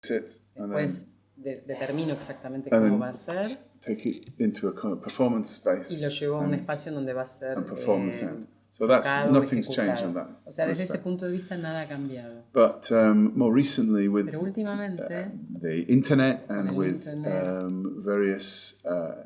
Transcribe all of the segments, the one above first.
Después determino exactamente cómo va a ser. Take it into a kind of performance space. Y lo llevo a un espacio en donde va a ser So that's nothing's ejecutado. changed on that. O sea, desde ese punto de vista nada ha cambiado. But more recently with Pero últimamente, the internet and with internet, various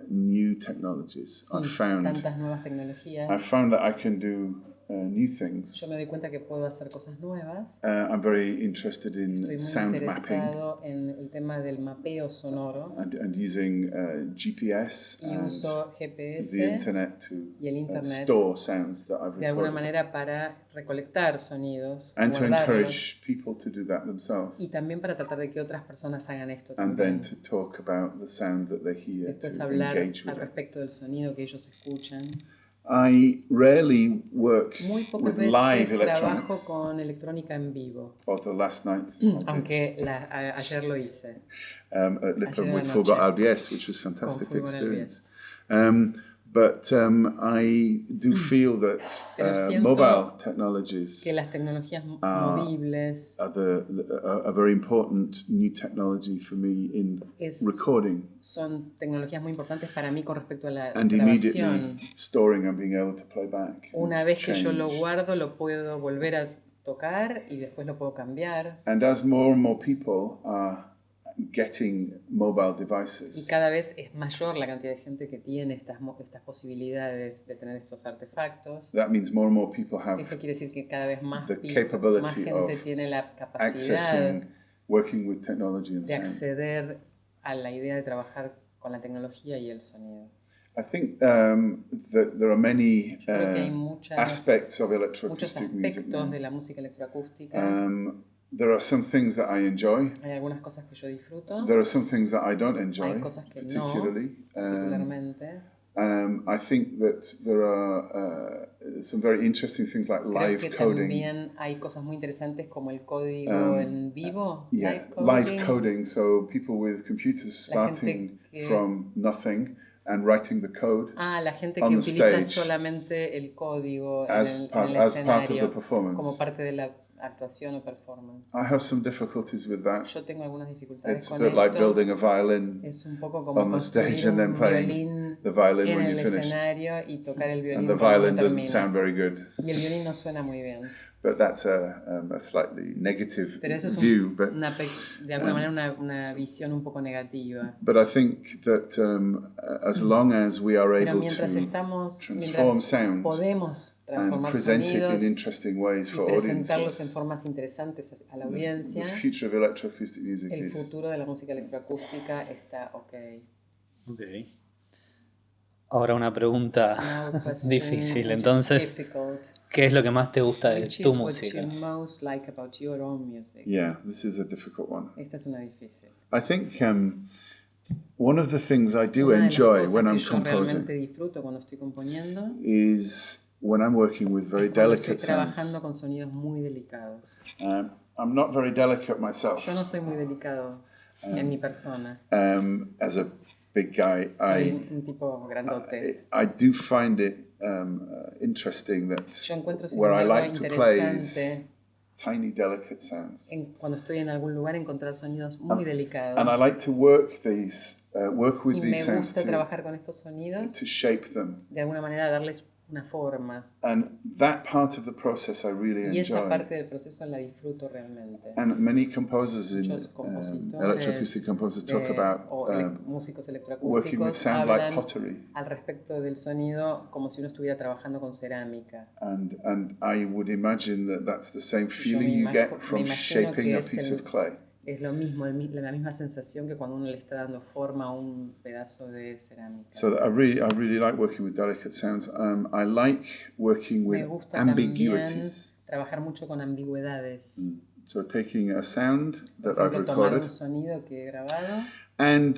new technologies, tantas nuevas tecnologías, I found that I can do new things. Yo me doy cuenta que puedo hacer cosas nuevas. I'm very interested in Estoy muy sound interesado mapping en el tema del mapeo sonoro. and using GPS y and uso GPS the internet to y el internet store sounds that I've de alguna recorded. manera para recolectar sonidos, And to guardarlos, encourage people to do that themselves. y también para tratar de que otras personas hagan esto And también. then to talk about the sound that they hear, Después to hablar engage with al it. respecto del sonido que ellos escuchan. I rarely work Muy pocas with live veces trabajo electronics. con electrónica en vivo, Although last night I did. aunque ayer lo hice. At Ayer Lippon en la with noche, Fulgot LBS, which was a con fantastic Fulgot experience. LBS. But I do feel that Pero siento mobile technologies que las tecnologías movibles are a very important new technology for me in recording. Son tecnologías muy importantes para mí con respecto a la And grabación. immediately storing and being able to play back. Una vez que yo lo guardo, lo puedo volver a tocar y después lo puedo cambiar. And as more and more people are getting mobile devices. Y cada vez es mayor la cantidad de gente que tiene estas posibilidades de tener estos artefactos. That means more and more people have Esto quiere decir que cada vez más capability gente tiene la capacidad accessing, working with technology and de sound. acceder a la idea de trabajar con la tecnología y el sonido. I think that there are many Creo que hay aspects of muchos electroacoustic music aspectos now. de la música electroacústica. There are some things that I enjoy. Hay algunas cosas que yo disfruto. There are some things that I don't enjoy, Hay cosas que particularly. no, particularmente. I think that there are some very interesting things like live Creo que coding. También hay cosas muy interesantes como el código en vivo, Yeah, live coding. So people with computers starting from nothing and writing the code. La gente on que the utiliza stage solamente el código as en el part of the escenario performance. como parte de la actuación o performance. I have some difficulties with that. Yo tengo algunas dificultades It's con a bit like esto. building a violin Es un poco como on the stage construir and then un playing violín the violin en when el you're finished. escenario y tocar el violín And the cuando violin doesn't termina. sound very good. Y el violín no suena muy bien. But that's a slightly negative Pero eso es view. But, de alguna manera una visión un poco negativa. but I think that as long as we are Pero able mientras to transform sound podemos and transformar present it sonidos in interesting ways y for presentarlos en audiences, formas interesantes a la the audiencia, future of electroacoustic music el is... futuro de la música electroacústica está ok. Okay. Ahora una pregunta Now a question difícil. which is Entonces, difficult. ¿qué es lo que más te gusta de Which tu is what música? you most like about your own music? Yeah, this is a difficult one. Esta es una difícil. I think one of the things I do Una de las enjoy cosas when que I'm yo realmente composing disfruto cuando estoy componiendo is when I'm working with very es cuando estoy delicate sounds. trabajando con sonidos muy delicados. I'm not very delicate myself. Yo no soy muy delicado en mi persona. As a big guy, Soy un tipo grandote. I do find it interesting that Yo encuentro, sin where I embargo, like to play is interesante tiny delicate sounds. cuando estoy en algún lugar encontrar sonidos muy delicados. And I like to work with Y these me sounds gusta trabajar con estos sonidos, to shape them. de alguna manera darles una forma. And that part of the process I really Y esa enjoy. parte del proceso la disfruto realmente. And many composers Muchos compositores electroacoustic composers talk about músicos working with electroacústicos sound like hablan pottery. al respecto del sonido como si uno estuviera trabajando con cerámica. And I would imagine that that's the same feeling you get from imagino shaping que a es piece of clay. Es lo mismo, la misma sensación que cuando uno le está dando forma a un pedazo de cerámica. So I really like working with delicate sounds. I like working with Me gusta ambiguities. También trabajar mucho con ambigüedades. So taking a sound that Por I've ejemplo, tomar recorded un sonido que he grabado and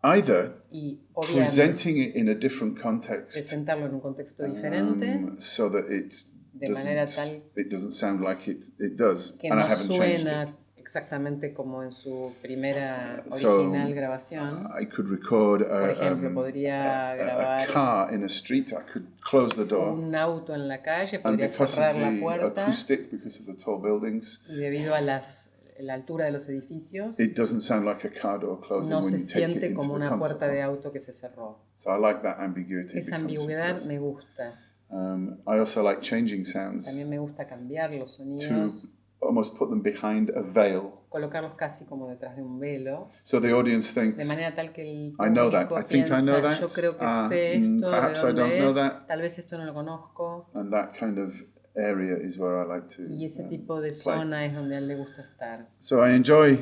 either y presenting it in a different context, presentarlo en un contexto diferente, so that it doesn't sound like it does, que and no I haven't changed suena it. exactamente como en su primera original grabación. I could record Por ejemplo, podría grabar a car in a street. I could close the door. Un auto en la calle, And podría because cerrar of la the puerta. acoustic, because of the tall buildings, Y debido a las la altura de los edificios, it doesn't sound like a car door closing no when se you take it siente into como the una concert puerta de hall. auto que se cerró. So I like that ambiguity. Esa that comes with ambigüedad this. me gusta. I also like changing sounds También me gusta cambiar los to sonidos, almost put them behind a veil. colocarlos casi como detrás de un velo, So the audience de thinks, manera tal que el I know that. público I think I know piensa, that. yo creo que sé esto, de Perhaps I don't dónde know es, that. tal vez esto no lo conozco. And that kind of area is where I like to Y ese tipo de play. zona es donde a él le gusta estar. So I enjoy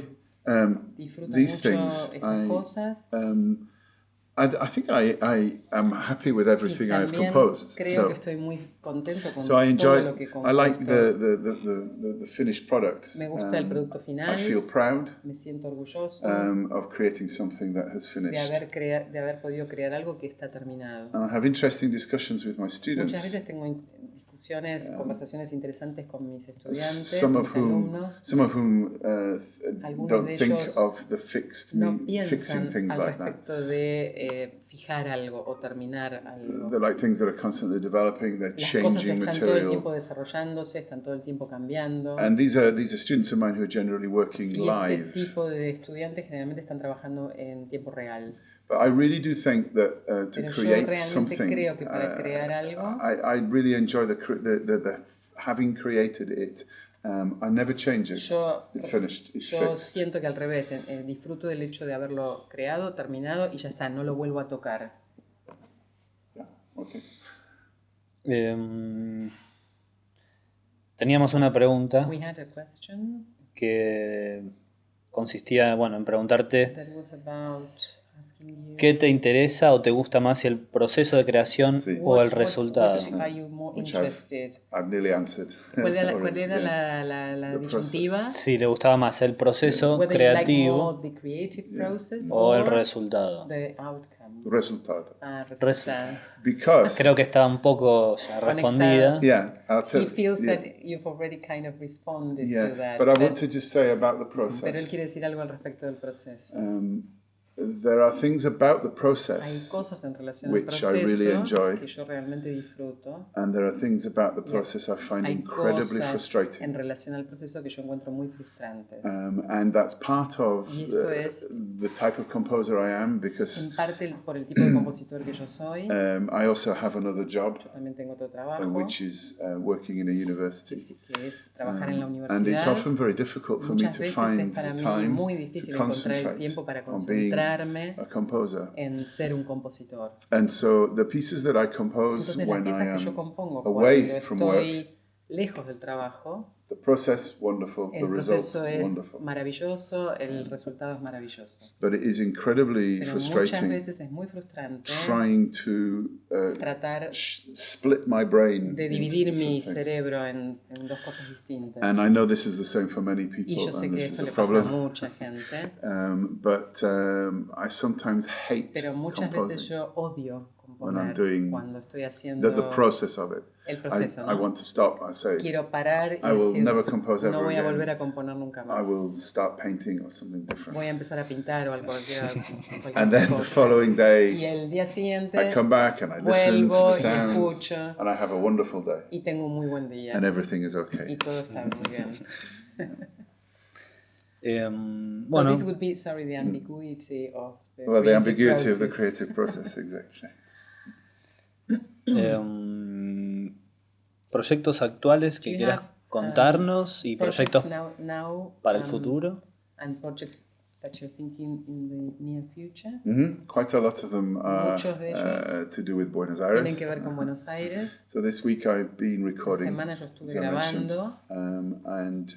Disfruta these mucho things. estas cosas. I think I am happy with everything Y I've también composed. creo que estoy muy contento con So I todo enjoy. lo que he I like compuesto. the finished product. Me gusta el producto final. I feel proud Me siento orgulloso of creating something that has de finished. de haber podido crear algo que está terminado. And I have interesting discussions with my Muchas students. veces tengo discusiones, conversaciones interesantes con mis estudiantes, Some mis of whom Algunos don't de think ellos of the fixing piensan things al like that. respecto de fijar algo o terminar algo. They're like things that are constantly developing. They're Las cosas changing están todo el tiempo material. desarrollándose, están todo el tiempo cambiando. And these are students of mine who are generally working Y este live. tipo de estudiantes generalmente están trabajando en tiempo real. But I really do think that to Pero yo create realmente something, creo que para crear algo, I really enjoy the having created it. I never change it. It's finished. It's yo fixed. siento que al revés, disfruto del hecho de haberlo creado, terminado y ya está, no lo vuelvo a tocar. Yeah. Okay. Teníamos una pregunta We had a question que consistía, bueno, en preguntarte that was about asking you qué te interesa o te gusta más, si el proceso de creación Sí. o el what resultado. are you more Which interested? I've nearly answered. ¿Cuál era already, yeah. la The disyuntiva? Si le gustaba más el proceso Whether you like creativo more the creative process o el or resultado. the outcome. Resultado. Resultado. Because Creo que está un poco ya respondida. yeah, I'll tell He feels yeah, that you've already kind of responded yeah. to that. But I want to just say about the Pero él process. quiere decir algo al respecto del proceso. There are things about the Hay process, cosas en relación al which I really proceso enjoy. que yo realmente disfruto. and there are things about the process I find Hay incredibly cosas frustrating. en relación al proceso que yo encuentro muy frustrantes. And that's part of Y esto es the type of composer I am, because en parte por el tipo de compositor que yo soy. I also have another job, Yo también tengo otro trabajo, which is working in a university. que es trabajar en la And it's universidad. often very difficult for me Muchas to veces find es para the mí time muy difícil to encontrar el concentrate tiempo para on being concentrarme a composer. en ser un compositor. And so the pieces that I compose Entonces las when I piezas que yo am compongo away cuando from work, estoy lejos del trabajo, the process wonderful, the el result proceso es wonderful. maravilloso, el resultado es maravilloso. But it is incredibly Pero muchas frustrating veces es muy frustrante trying to tratar split my brain de into dividir different mi things. cerebro en dos cosas distintas. And I know this is the same for many Y people, yo sé and que this is esto a le pasa a problem. mucha gente, But I sometimes hate pero muchas veces composing. yo odio When I'm componer doing cuando estoy haciendo the process of it. el proceso, I ¿no? want to stop. I say, Quiero parar y I will decir, never compose no ever voy a volver again. a componer nunca I más. will start painting or something different. Voy a empezar a pintar o algo cualquier And then the cosa. following Y day, el día siguiente I come back and I listen to vuelvo the y sounds, escucho and I have a wonderful day, y tengo un muy buen día and everything is y okay. todo está muy bien. So Bueno, this would be, sorry, the ambiguity of the Well, the creative ambiguity of the process. creative process, exactly. proyectos actuales Do que you quieras have, contarnos y proyectos projects now, para el futuro. and projects that you're thinking in the near future. Quite a lot of them are Muchos de ellos to do with Buenos Tienen Aires. que ver con Buenos Aires. So this week I've been Esta recording, semana yo estuve as I mentioned, grabando and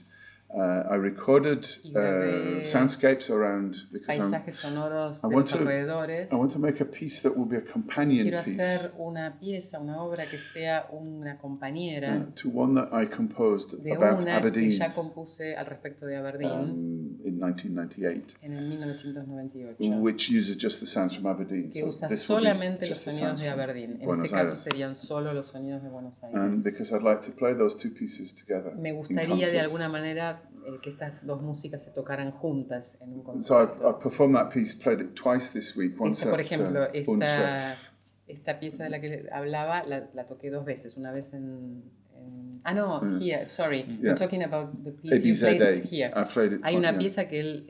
I recorded y grabé soundscapes around, because paisajes sonoros I de want los to- alrededores. I want to make a piece that will be a companion Quiero piece hacer una pieza, una obra que sea una compañera to one that I composed de about una que Aberdeen ya compuse al respecto de Aberdeen in 1998, en el 1998, which uses just the sounds from Aberdeen. que So usa this will be solamente los just the sonidos sounds de from Aberdeen. En Buenos este caso Aires. serían solo los sonidos de Buenos And Aires. because I'd like to play those two pieces together Me in gustaría de concerts. alguna manera que estas dos músicas se tocaran juntas en un So I concierto. performed that piece, played it twice this week. Once Por at ejemplo, Untre. esta pieza de la que hablaba la toqué dos veces, una vez en Here, sorry. Yeah. I'm talking about the piece you played it here. I played it. Hay una pieza que él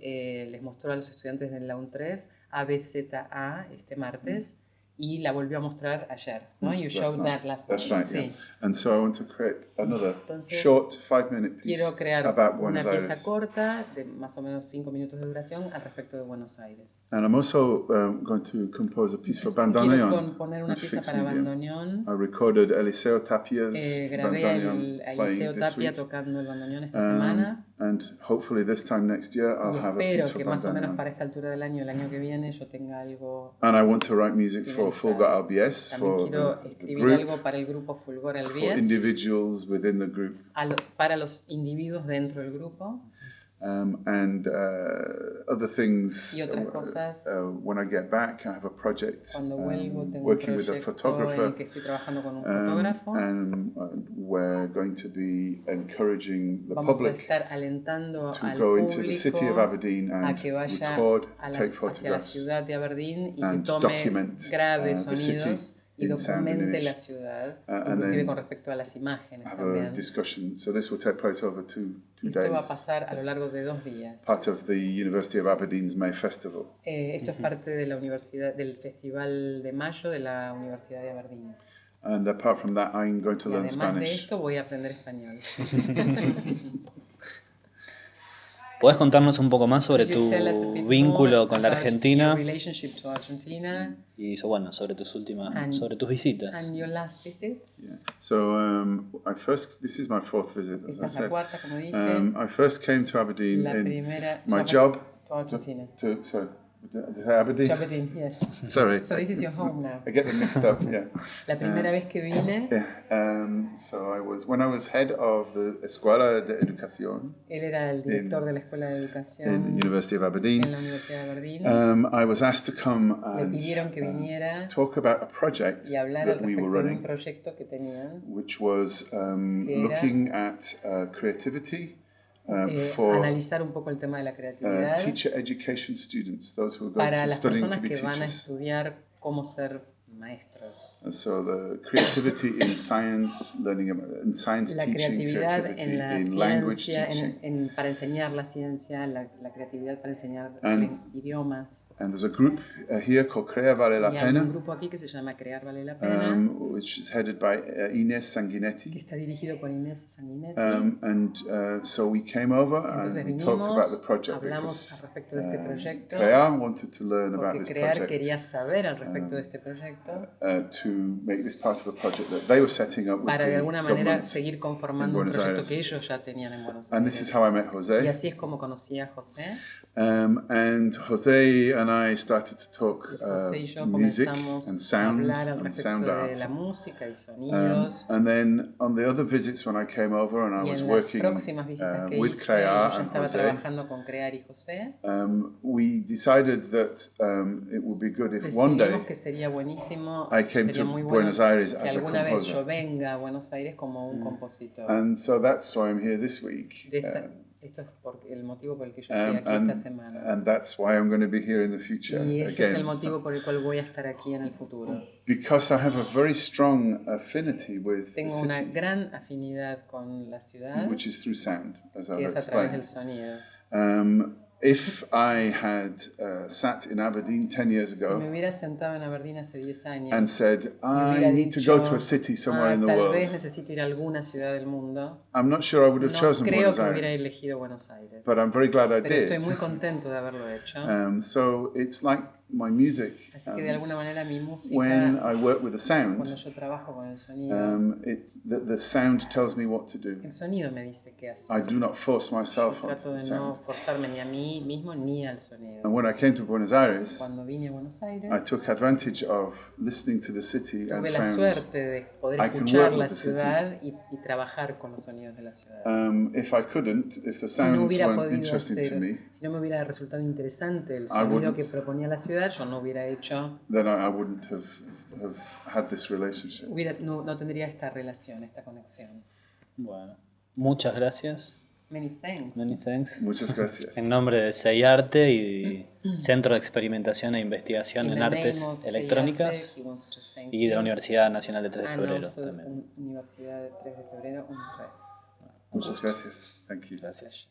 les mostró a los estudiantes de la UNTREF, ABZA, este martes, y la volvió a mostrar ayer, ¿no? You showed that last That's night. right, yeah. Sí. And so I want to create another Entonces, short 5-minute piece quiero crear about una Buenos pieza Aires. corta, de más o menos 5 minutos de duración, al respecto de Buenos Aires. And I'm also going to compose a piece for Quiero bandoneon. componer una pieza para bandoneón. I recorded Eliseo Tapia's Grabé bandoneon a playing Eliseo this Tapia week. tocando el bandoneón esta semana. And hopefully this time next year I'll Y have a piece espero for que más o menos bandoneon. para esta altura del año, el año que viene, yo tenga algo. And I want to write music for finalizado. Fulgor Albies, También for quiero the escribir group, algo para el grupo Fulgor for Albies, individuals within the group. para los individuos dentro del grupo. And other things. Y otras cosas. When I get back, I have a project Cuando vuelvo, tengo un working with a proyecto en photographer, el que estoy trabajando con un fotógrafo. and we're going to be encouraging the Vamos a public estar alentando to al go into the city of público Aberdeen a and que vaya record, hacia take la photographs, ciudad de Aberdeen y que and tome, document grabe the city sonidos y in sound and documente image. la ciudad, And inclusive then con respecto a las imágenes have a también. discussion. So this will take place over two Esto va a days. pasar a lo largo de 2 días. Part of the University of Aberdeen's May Festival. Esto es parte de la universidad, del Festival de Mayo de la Universidad de Aberdeen. And apart from that, I'm going to Y learn además de Spanish. esto voy a aprender español. ¿Podés contarnos un poco más sobre Could you tu tell us a bit vínculo more con la about Argentina your relationship to Argentina y bueno, sobre tus And- sobre tus visitas? and your last visits? Yeah. So this is my 4th visit, as Esta I es la said. cuarta, como dije. I first came to Aberdeen La in primera my to job. to Argentina. Sorry, did I say Aberdeen? To Aberdeen, yes. Sorry. So this is your home now. I get them mixed up. Yeah. La primera vez que vine, So when I was head of the Escuela de Educación él era el director de la Escuela de in the Educación University of en Aberdeen, la Universidad de Aberdeen. I was asked to come Le and pidieron que viniera talk about a project y hablar al that we were respecto de un running, proyecto que tenían, which was looking at creativity for analizar un poco el tema de la creatividad teacher education students, those who are going para to las studying to personas be que van a teachers. estudiar cómo ser maestros. And so the creativity in science, learning about in science La teaching, creatividad creativity en la in language ciencia, teaching. para enseñar la ciencia, la creatividad para enseñar And- idiomas. And there's a group here called Crear Vale la Y hay un Pena, grupo aquí que se llama Crear Vale la Pena, which is headed by Inés que Sanguinetti. está dirigido por Inés Sanguinetti. So we came over Entonces and we talked about the vinimos, project hablamos al because respecto de este proyecto, Crear wanted to learn about porque this Crear project quería saber al respecto de este proyecto to make this part of a project that they were setting up with para de the alguna manera government seguir conformando in un Buenos proyecto Aires. que ellos ya tenían en Buenos And this is Aires. how I met Y José. así es como conocí a José. And José and I started to talk José y yo music comenzamos and a sound hablar al and respecto sound de art. la música y sonidos. And then on the other visits when I came over and I Y was en las working próximas visitas que with hice, yo Crear ya and estaba José, trabajando con Crear y José. we decided that it would be good if one day Decidimos que sería buenísimo, I came sería to muy bueno Buenos Aires que as a alguna vez yo composer. venga a Buenos Aires como un compositor. And so that's why I'm here this week. Esto es el motivo por el que yo estoy aquí esta semana. And that's why I'm going to be here in the future Y ese es el again. motivo por el cual voy a estar aquí en el futuro. Because I have a very strong affinity with the Tengo una city, gran afinidad con la ciudad, which is through sound, as I've que es a través del explained. sonido. If I had sat in Aberdeen 10 years Si me ago hubiera sentado en Aberdeen hace 10 años and said, y I hubiera need to dicho, go to a city somewhere in the tal world, vez necesito ir a alguna ciudad del mundo, I'm not sure I would have no chosen creo Buenos que hubiera Aires. elegido Buenos Aires. But I'm very glad I Pero estoy did. muy contento de haberlo hecho. So it's like my music. Así que de alguna manera mi música, When I work with the cuando sound, yo trabajo con el sonido, the sound tells me what to do. el sonido me dice qué I hacer. do not force Yo myself onto trato the de no sound. forzarme ni a mí mismo ni al sonido. And when I came to Buenos Aires, Cuando vine a Buenos Aires, I took advantage of listening to the city and tuve la found suerte de poder I can escuchar work la with the city. ciudad y trabajar con los sonidos de la ciudad. if I couldn't, if the Si no sounds hubiera weren't podido interesting to hacer, me, si no me hubiera resultado interesante el I sonido que wouldn't. proponía la ciudad, yo no hubiera hecho, then I wouldn't have had this relationship. no tendría esta relación, esta conexión. Bueno, muchas gracias. Many thanks. Many thanks. Muchas gracias. En nombre de CEIArtE y Centro de Experimentación e Investigación en Artes Electrónicas y de la Universidad Nacional de 3 de Febrero también. Universidad de 3 de Febrero, Muchas gracias. Thank you. Gracias.